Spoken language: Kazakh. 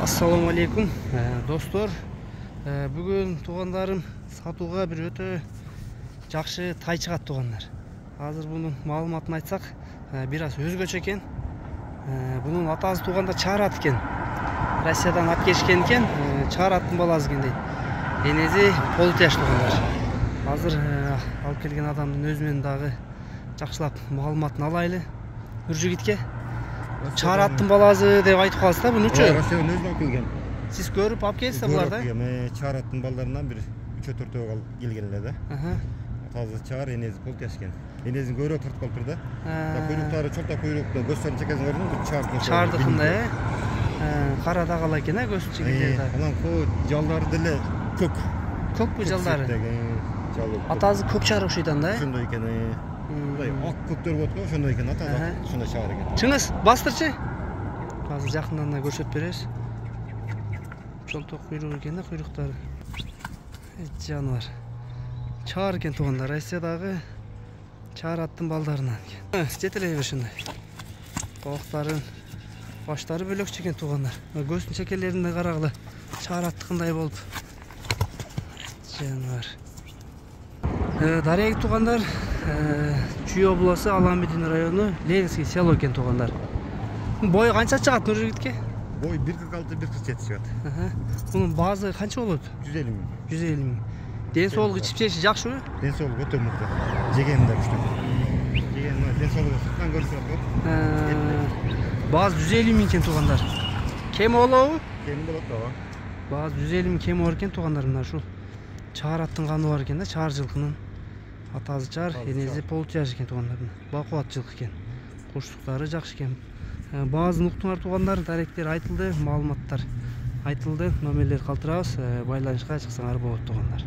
Assalamu алейкум достор. Бүгін туғандарым сатуға бір өте жақсы тай шығат туғандар. Азыр бұның малыматын айтсақ, біраз өзгөчө екен. Бұның атасы туғанда чар ат екен. Россиядан ат кешкен екен, чар аттың баласы екен дейді. Енесі полтяш туғандар. Азыр алып келген адамдың өзімен дағы жақшылап малыматын алайлы. Бір жігітке чар аттың баласы деп айтып қалсыз да, бұны үші? Россиядан өзін алып келген. Сіз көріп алып келсіз бұларда? Чар аттың балдарынан бір 3-4 келгенлер да. Тазы чар, енесі полтяш екен. Енесін көріп тартып қалып тұрды. Құйрықтары чолта құйрықты, көздерін чекесін көрдің бі чардықында, қара дағала екен, көзін чекелерді. Анан жалдары ділі көк. Көк бұл жалдары? Атазы көк чар ұқшайдан да? Шындай екен. Ақ көктер болады, шындай екен, атазы шындай чар екен. Шыңыз, бастырчы? Қазір жақындан да көрсет берес. Чолта құйрық екен, құйрықтары. Жануар. Чар екен туғандар, Россиядағы чар аттың балдарынан. Жетелей бер қоқтарын, баштары бөлөкчө екен туғандар. Көздің шекелерінде қарағылы чар аттықындай болып. Жануар. Дарияги туғандар, Чүй облысы, Аламедин районы, Ленинский село екен туғандар. Бойы қанша шығат Нұр жігітке? Бой 1.46-1.47 шығат. Бұның базы қанша болады? 150 мың. 150 мың. Ден соолугу чипчеши жакшы бы? Ден соолугу өтө мыкты. Жеген да күчтүү. Жеген ден соолугу сырттан көрсөт го. Базы 150 мың екен туғандар. Кем болобу? Кем болот да. Базы 150 мың кем бар екен туғандар, мына ушул чар аттың каны бар екен да, чар жылкынын. Атазы чар, энеси полтяж екен туғандар. Бакубат жылкы екен. Куштуктары жакшы екен. Базы уктуңар туғандар, даректер айтылды, маалыматтар айтылды, номерлер калтырабыз, байланышка чыксаңар болот туғандар.